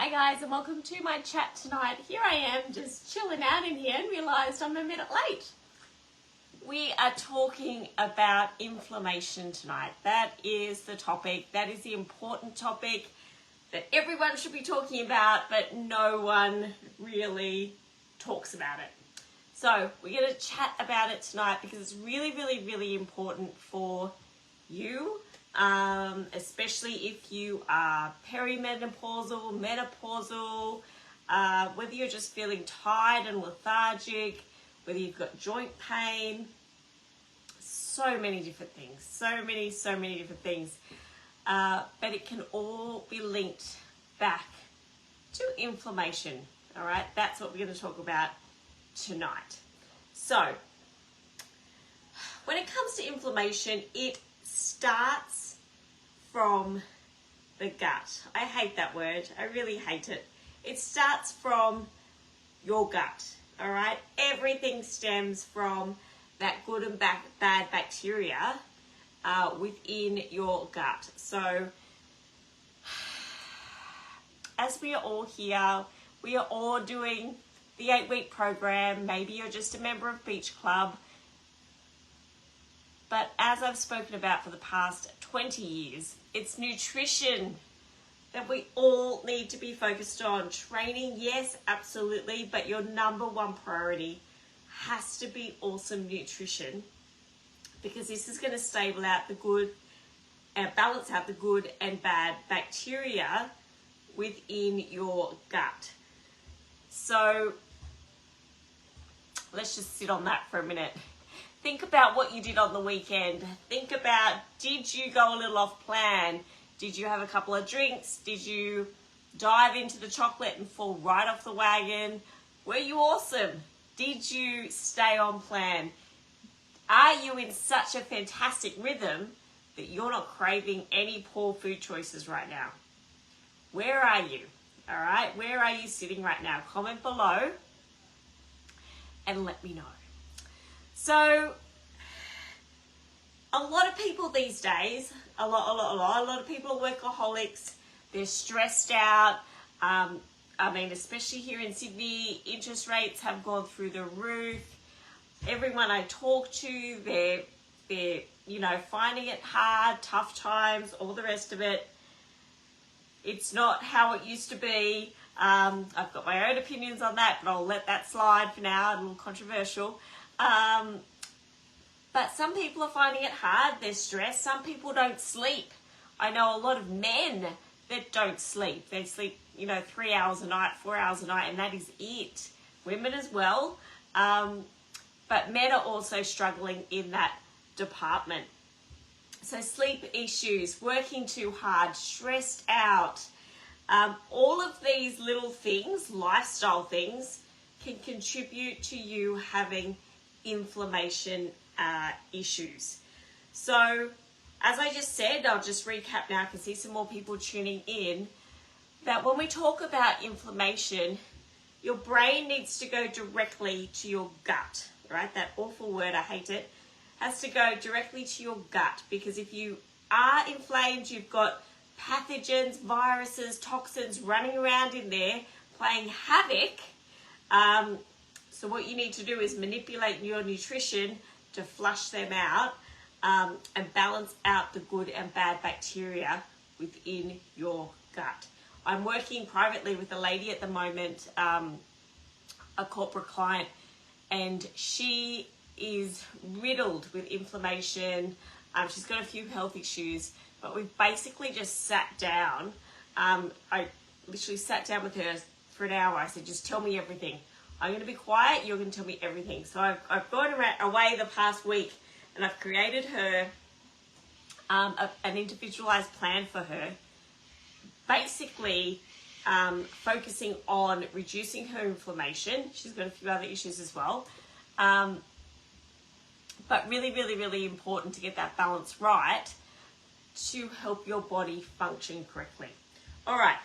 Hi guys, and welcome to my chat tonight. Here I am just chilling out in here and realised I'm a minute late. We are talking about inflammation tonight. That is the topic. That is the important topic that everyone should be talking about, but no one really talks about it. So we're going to chat about it tonight because it's really, really, really important for you. Especially if you are perimenopausal, menopausal, whether you're just feeling tired and lethargic, whether you've got joint pain, so many different things, so many different things. But it can all be linked back to inflammation. All right, that's what we're going to talk about tonight. So, when it comes to inflammation, it starts from the gut. I hate that word. I really hate it. It starts from your gut, all right? Everything stems from that good and bad bacteria within your gut. So, as we are all here, we are all doing the 8-week program. Maybe you're just a member of Beach Club. But as I've spoken about for the past 20 years, it's nutrition that we all need to be focused on. Training, yes, absolutely, but your number one priority has to be awesome nutrition, because this is going to stable out the good and balance out the good and bad bacteria within your gut. So let's just sit on that for a minute. Think about what you did on the weekend. Think about, did you go a little off plan? Did you have a couple of drinks? Did you dive into the chocolate and fall right off the wagon? Were you awesome? Did you stay on plan? Are you in such a fantastic rhythm that you're not craving any poor food choices right now? Where are you? All right, where are you sitting right now? Comment below and let me know. So, a lot of people these days, a lot of people are workaholics. They're stressed out. Especially here in Sydney, interest rates have gone through the roof. Everyone I talk to, they're finding it hard, tough times, all the rest of it. It's not how it used to be. I've got my own opinions on that, but I'll let that slide for now. A little controversial. But some people are finding it hard. They're stressed. Some people don't sleep. I know a lot of men that don't sleep. They sleep, 3 hours a night, 4 hours a night, and that is it. Women as well. But men are also struggling in that department. So sleep issues, working too hard, stressed out. All of these little things, lifestyle things, can contribute to you having inflammation issues. So, as I just said, I'll just recap now. I can see some more people tuning in. That when we talk about inflammation, your brain needs to go directly to your gut, right? That awful word, I hate it. Has to go directly to your gut, because if you are inflamed, you've got pathogens, viruses, toxins running around in there playing havoc. So what you need to do is manipulate your nutrition to flush them out and balance out the good and bad bacteria within your gut. I'm working privately with a lady at the moment, a corporate client, and she is riddled with inflammation. She's got a few health issues, but we've basically just sat down. I literally sat down with her for an hour. I said, just tell me everything. I'm going to be quiet. You're going to tell me everything. So I've gone away the past week, and I've created her an individualized plan for her, basically focusing on reducing her inflammation. She's got a few other issues as well. But really, really, really important to get that balance right to help your body function correctly. All right,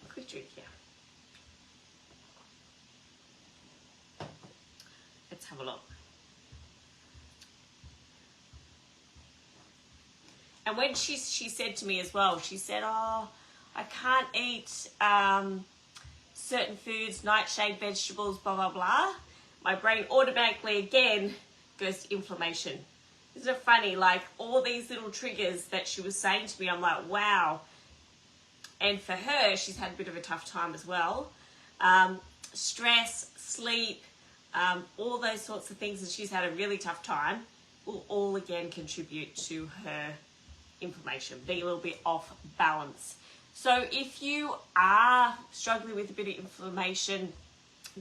quick drink here. Let's have a look. And when she said to me as well, she said, oh, I can't eat certain foods, nightshade vegetables, blah, blah, blah, my brain automatically again goes to inflammation. Isn't it funny? Like all these little triggers that she was saying to me, I'm like, wow. And for her, she's had a bit of a tough time as well. Stress, sleep, all those sorts of things, and she's had a really tough time, will all again contribute to her inflammation, being a little bit off balance. So if you are struggling with a bit of inflammation,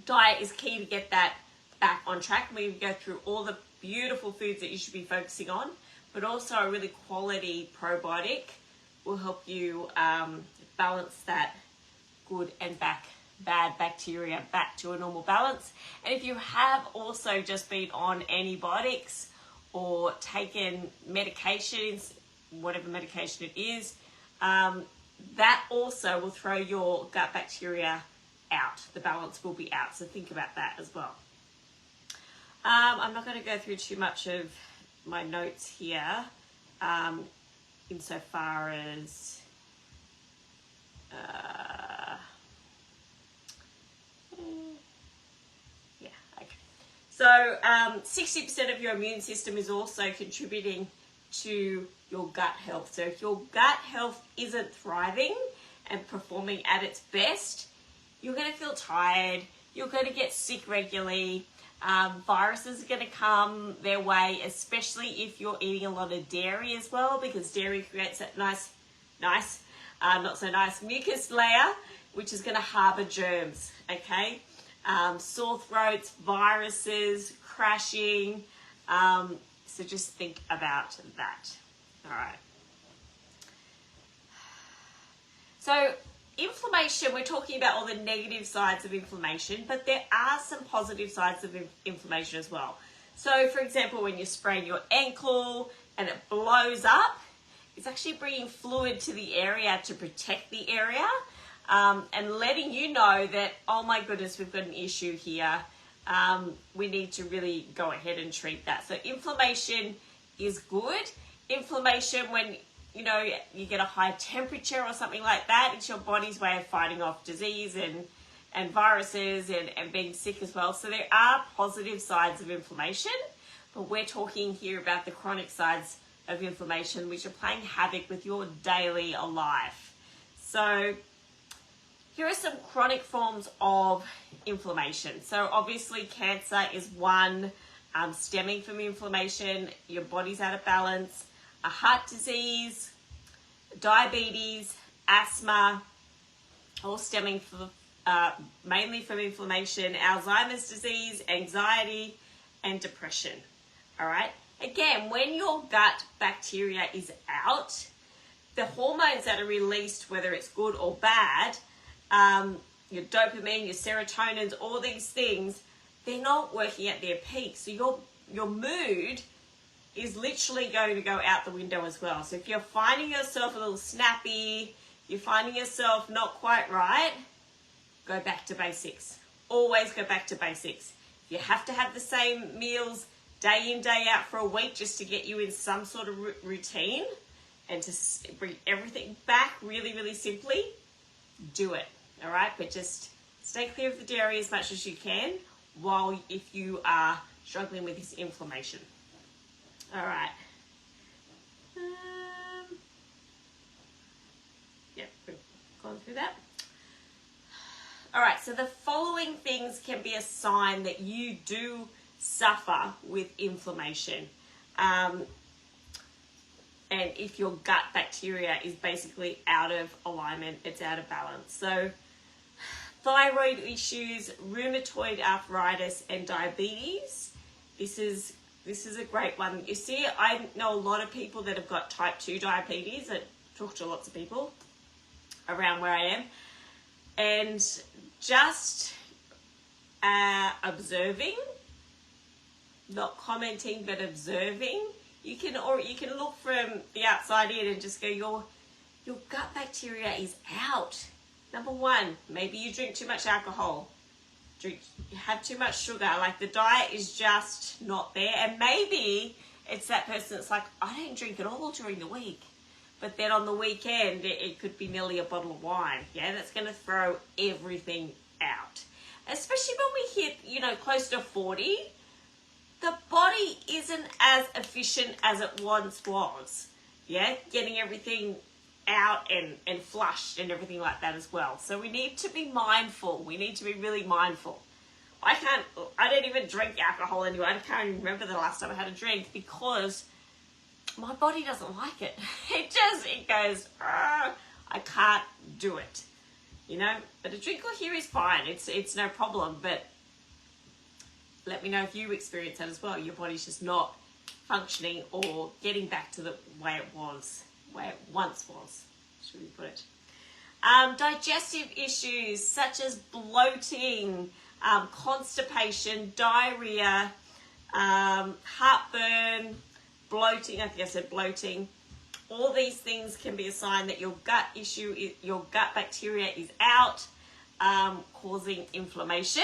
diet is key to get that back on track. We go through all the beautiful foods that you should be focusing on, but also a really quality probiotic will help you balance that good and bad bacteria back to a normal balance. And if you have also just been on antibiotics or taken medications, whatever medication it is, that also will throw your gut bacteria out. The balance will be out. So think about that as well. I'm not going to go through too much of my notes here insofar as So 60% of your immune system is also contributing to your gut health. So if your gut health isn't thriving and performing at its best, you're going to feel tired, you're going to get sick regularly, viruses are going to come their way, especially if you're eating a lot of dairy as well, because dairy creates that nice, not so nice mucus layer, which is going to harbor germs, okay? Sore throats, viruses, crashing. So just think about that. All right. So inflammation, we're talking about all the negative sides of inflammation, but there are some positive sides of inflammation as well. So for example, when you sprain your ankle and it blows up, it's actually bringing fluid to the area to protect the area. And letting you know that, oh my goodness, we've got an issue here. We need to really go ahead and treat that. So inflammation is good. Inflammation, when you know you get a high temperature or something like that, it's your body's way of fighting off disease and viruses and being sick as well. So there are positive sides of inflammation, but we're talking here about the chronic sides of inflammation, which are playing havoc with your daily life. So here are some chronic forms of inflammation. So obviously cancer is one, stemming from inflammation, your body's out of balance, a heart disease, diabetes, asthma, all stemming from, mainly from inflammation, Alzheimer's disease, anxiety, and depression. All right. Again, when your gut bacteria is out, the hormones that are released, whether it's good or bad, your dopamine, your serotonins, all these things, they're not working at their peak. So your mood is literally going to go out the window as well. So if you're finding yourself a little snappy, you're finding yourself not quite right, go back to basics. Always go back to basics. If you have to have the same meals day in, day out for a week just to get you in some sort of routine and to bring everything back really, really simply, do it. All right, but just stay clear of the dairy as much as you can if you are struggling with this inflammation. All right. Yeah, we've gone through that. All right, so the following things can be a sign that you do suffer with inflammation. And if your gut bacteria is basically out of alignment, it's out of balance. So thyroid issues, rheumatoid arthritis, and diabetes. This is a great one. You see, I know a lot of people that have got type 2 diabetes. I talk to lots of people around where I am. And just observing, not commenting, but observing, you can look from the outside in and just go, your gut bacteria is out. Number one, maybe you drink too much alcohol. You have too much sugar. Like the diet is just not there. And maybe it's that person that's like, I don't drink at all during the week. but then on the weekend, it could be nearly a bottle of wine. Yeah, that's going to throw everything out. Especially when we hit, you know, close to 40, the body isn't as efficient as it once was. Yeah, getting everything out and flushed and everything like that as well. So we need to be mindful. We need to be really mindful. I don't even drink alcohol anymore. I can't even remember the last time I had a drink because my body doesn't like it. It goes, I can't do it. You know, but a drink or here is fine. It's no problem. But let me know if you experience that as well. Your body's just not functioning or getting back to the way it was, way it once was, should we put it. Digestive issues such as bloating, constipation, diarrhea, heartburn, bloating, I think I said bloating. All these things can be a sign that your gut your gut bacteria is out, causing inflammation.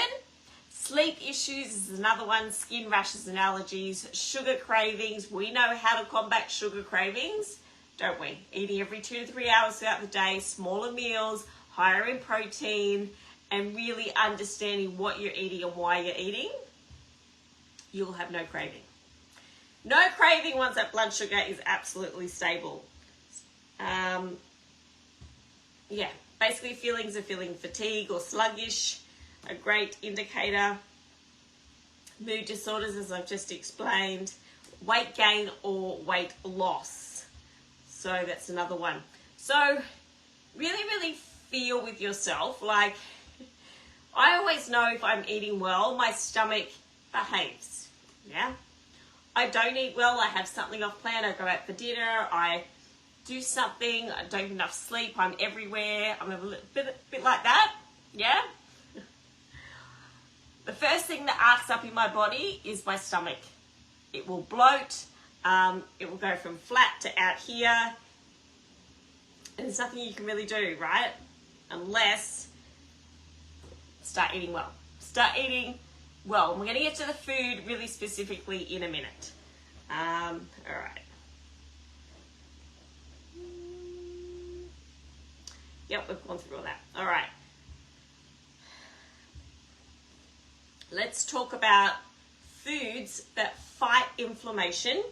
Sleep issues is another one, skin rashes and allergies, sugar cravings. We know how to combat sugar cravings, don't we? Eating every 2 to 3 hours throughout the day, smaller meals, higher in protein, and really understanding what you're eating and why you're eating, you'll have no craving. No craving once that blood sugar is absolutely stable. Yeah, basically feelings of feeling fatigue or sluggish, a great indicator. Mood disorders, as I've just explained. Weight gain or weight loss. So that's another one. So really, really feel with yourself. Like, I always know if I'm eating well, my stomach behaves. Yeah. I don't eat well, I have something off plan, I go out for dinner, I do something, I don't get enough sleep, I'm everywhere, I'm a bit like that, yeah? The first thing that arcs up in my body is my stomach. It will bloat, it will go from flat to out here, and there's nothing you can really do, right? Unless start eating well. Start eating well. We're going to get to the food really specifically in a minute. All right. Yep, we've gone through all that. All right. Let's talk about foods that fight inflammation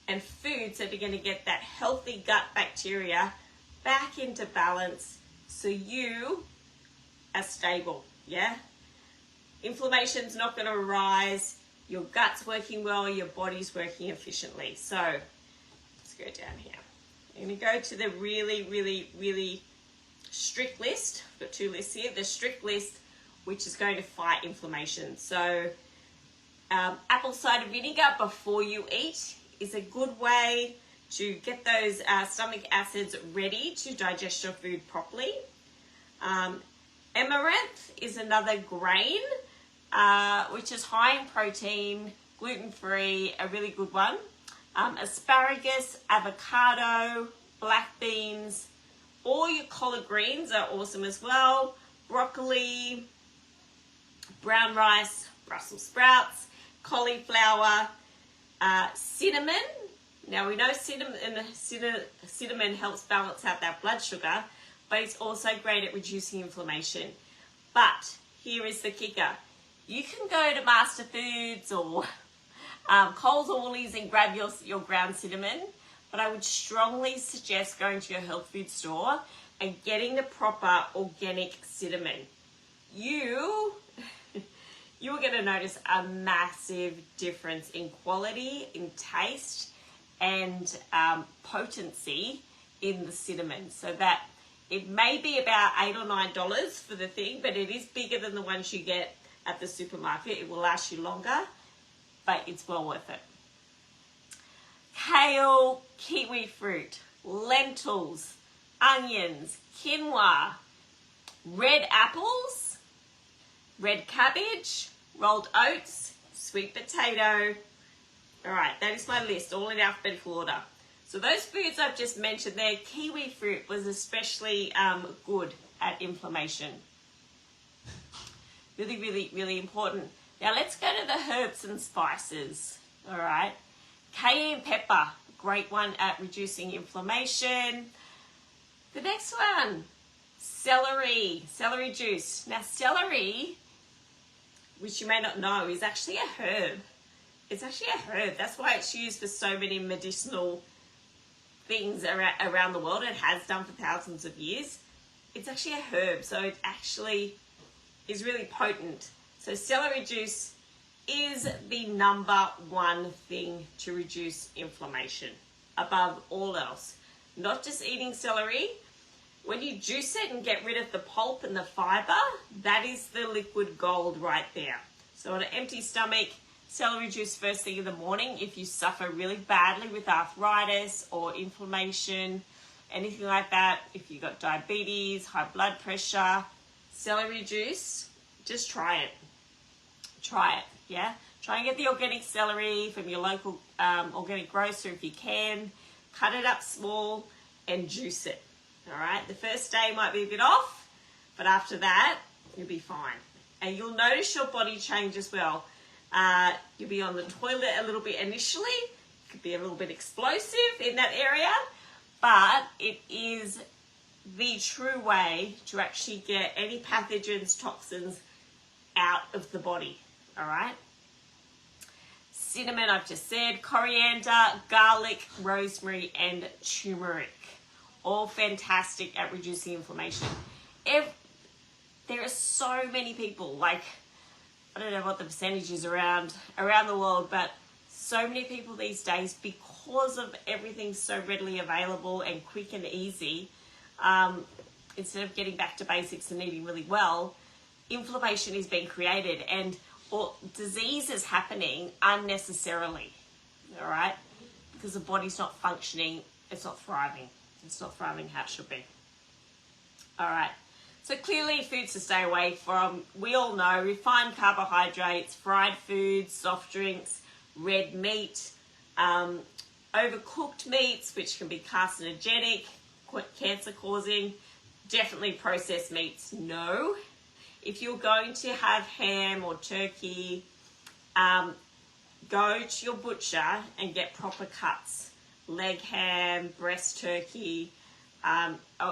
and foods that are going to get that healthy gut bacteria back into balance so you are stable, yeah? Inflammation's not going to arise, your gut's working well, your body's working efficiently. So let's go down here. I'm going to go to the really, really, really strict list. I've got 2 lists here. The strict list, which is going to fight inflammation. So apple cider vinegar before you eat is a good way to get those stomach acids ready to digest your food properly. Amaranth is another grain, which is high in protein, gluten-free, a really good one. Asparagus, avocado, black beans, all your collard greens are awesome as well. Broccoli, brown rice, Brussels sprouts, cauliflower, cinnamon. Now we know cinnamon helps balance out that blood sugar, but it's also great at reducing inflammation. But here is the kicker. You can go to Master Foods or Coles or Woolies and grab your ground cinnamon, but I would strongly suggest going to your health food store and getting the proper organic cinnamon. You are going to notice a massive difference in quality, in taste, and potency in the cinnamon. So that it may be about $8 or $9 for the thing, but it is bigger than the ones you get at the supermarket. It will last you longer, but it's well worth it. Kale, kiwi fruit, lentils, onions, quinoa, red apples, red cabbage, rolled oats, sweet potato. All right, that is my list, all in alphabetical order. So those foods I've just mentioned there, kiwi fruit was especially good at inflammation. Really, really, really important. Now let's go to the herbs and spices. All right. Cayenne pepper, great one at reducing inflammation. The next one, celery juice. Now celery, which you may not know, is actually a herb. It's actually a herb. That's why it's used for so many medicinal things around the world. It has done for thousands of years. It's actually a herb, so it actually is really potent. So celery juice is the number one thing to reduce inflammation above all else. Not just eating celery. When you juice it and get rid of the pulp and the fiber, that is the liquid gold right there. So on an empty stomach, celery juice first thing in the morning. If you suffer really badly with arthritis or inflammation, anything like that, if you've got diabetes, high blood pressure, celery juice, just try it. Try it, yeah? Try and get the organic celery from your local organic grocer if you can. Cut it up small and juice it, all right? The first day might be a bit off, but after that, you'll be fine. And you'll notice your body change as well. You'll be on the toilet a little bit initially. It could be a little bit explosive in that area, but it is the true way to actually get any pathogens, toxins out of the body, all right? Cinnamon, I've just said, coriander, garlic, rosemary, and turmeric. All fantastic at reducing inflammation. There are so many people, like, I don't know what the percentage is around the world, but so many people these days, because of everything so readily available and quick and easy, instead of getting back to basics and eating really well, inflammation is being created and disease is happening unnecessarily, all right? Because the body's not functioning, it's not thriving. It's not thriving how it should be. All right. So clearly foods to stay away from. We all know refined carbohydrates, fried foods, soft drinks, red meat, overcooked meats, which can be carcinogenic, cancer causing. Definitely processed meats, no. If you're going to have ham or turkey, go to your butcher and get proper cuts. Leg ham, breast turkey.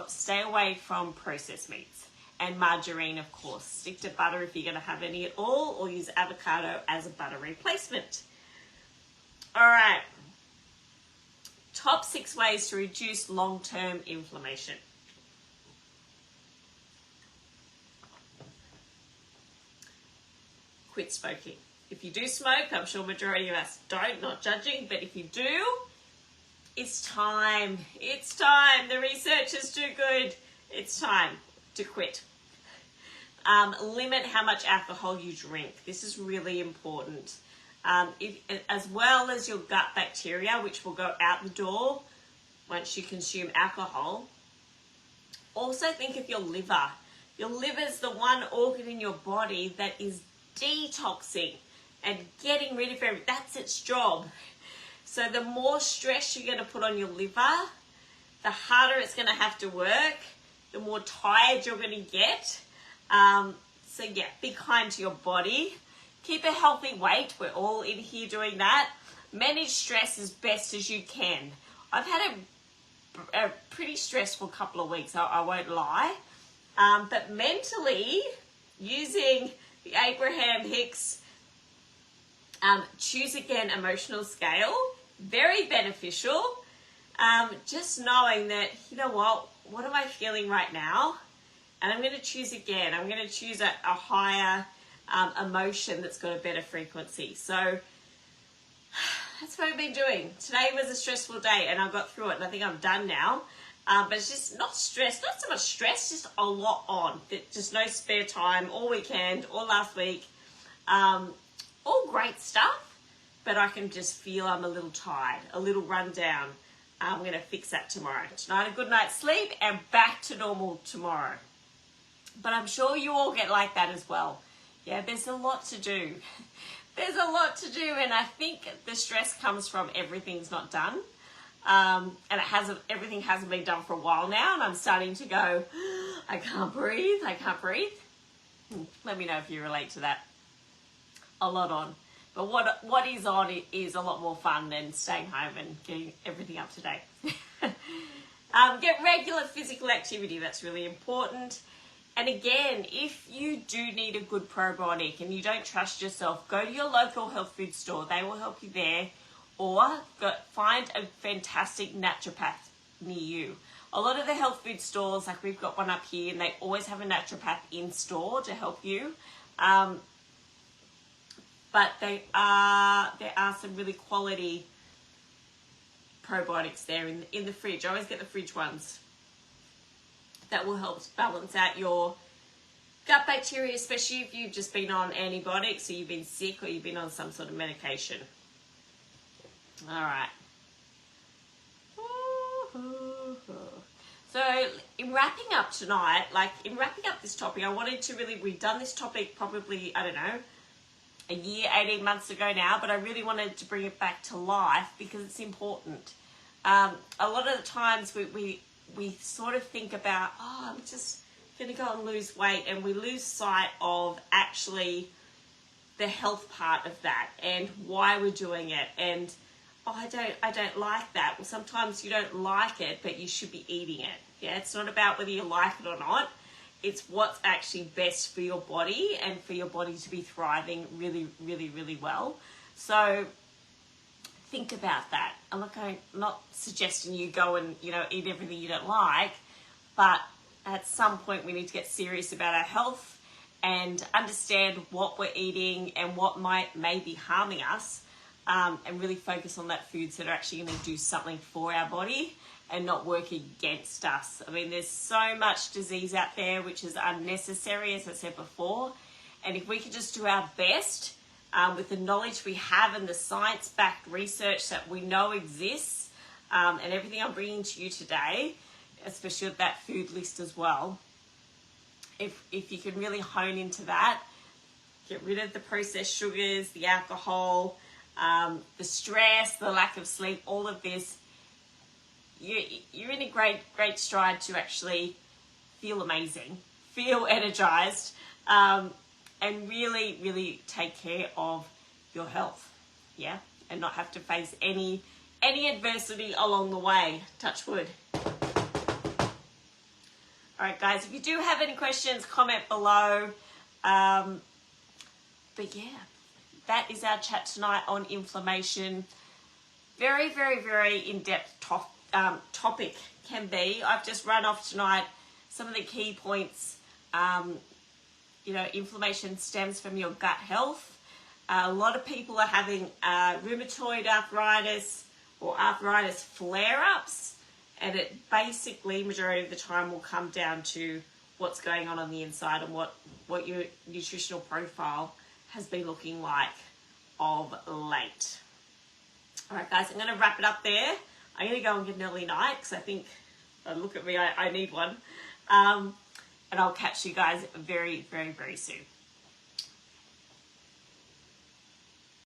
Stay away from processed meats. And margarine, of course. Stick to butter if you're going to have any at all, or use avocado as a butter replacement. All right. Top 6 ways to reduce long-term inflammation. Quit smoking. If you do smoke, I'm sure majority of us don't, not judging, but if you do, it's time. It's time. The research is too good. It's time to quit. Limit how much alcohol you drink. This is really important. As well as your gut bacteria, which will go out the door once you consume alcohol. Also think of your liver. Your liver is the one organ in your body that is detoxing and getting rid of everything. That's its job. So the more stress you're going to put on your liver, the harder it's going to have to work, the more tired you're going to get. So yeah, be kind to your body. Keep a healthy weight. We're all in here doing that. Manage stress as best as you can. I've had a pretty stressful couple of weeks, I won't lie. But mentally, using the Abraham Hicks Choose Again emotional scale, very beneficial. Just knowing that, you know what am I feeling right now? And I'm going to choose again. I'm going to choose a higher emotion that's got a better frequency. So that's what I've been doing. Today was a stressful day and I got through it and I think I'm done now. But it's just not stress, not so much stress, just a lot on. Just no spare time all weekend, all last week. All great stuff, but I can just feel I'm a little tired, a little run down. I'm going to fix that tomorrow. Tonight a good night's sleep and back to normal tomorrow. But I'm sure you all get like that as well. Yeah, there's a lot to do. There's a lot to do, and I think the stress comes from everything's not done. And everything hasn't been done for a while now, and I'm starting to go, I can't breathe. Let me know if you relate to that. A lot on. But what is on is a lot more fun than staying home and getting everything up to date. Get regular physical activity. That's really important. And again, if you do need a good probiotic and you don't trust yourself, go to your local health food store. They will help you there. Or find a fantastic naturopath near you. A lot of the health food stores, like we've got one up here, and they always have a naturopath in store to help you. But there are some really quality probiotics there in the fridge. I always get the fridge ones. That will help balance out your gut bacteria, especially if you've just been on antibiotics, or you've been sick, or you've been on some sort of medication. All right. So in wrapping up tonight, in wrapping up this topic, I wanted to we've done this topic probably, I don't know, a year, 18 months ago now, but I really wanted to bring it back to life because it's important. A lot of the times we sort of think about, I'm just going to go and lose weight, and we lose sight of actually the health part of that and why we're doing it. And I don't like that. Well, sometimes you don't like it, but you should be eating it. Yeah, it's not about whether you like it or not. It's what's actually best for your body and for your body to be thriving really, really, really well. So think about that. I'm not suggesting you go and, eat everything you don't like, but at some point we need to get serious about our health and understand what we're eating and what may be harming us, and really focus on that foods that are actually going to do something for our body and not work against us. I mean, there's so much disease out there which is unnecessary, as I said before. And if we can just do our best with the knowledge we have and the science-backed research that we know exists, and everything I'm bringing to you today, especially with that food list as well, if you can really hone into that, get rid of the processed sugars, the alcohol, the stress, the lack of sleep, all of this, you're in a great stride to actually feel amazing, feel energized, and really, really take care of your health, yeah, and not have to face any adversity along the way. Touch wood. All right, guys, if you do have any questions, comment below. But yeah, that is our chat tonight on inflammation. Very, very, very in-depth topic can be. I've just run off tonight some of the key points. Inflammation stems from your gut health. A lot of people are having rheumatoid arthritis or arthritis flare-ups, and it basically, majority of the time, will come down to what's going on the inside and what your nutritional profile has been looking like of late. All right, guys, I'm going to wrap it up there. I'm going to go and get an early night because I think, look at me, I need one. And I'll catch you guys very, very, very soon.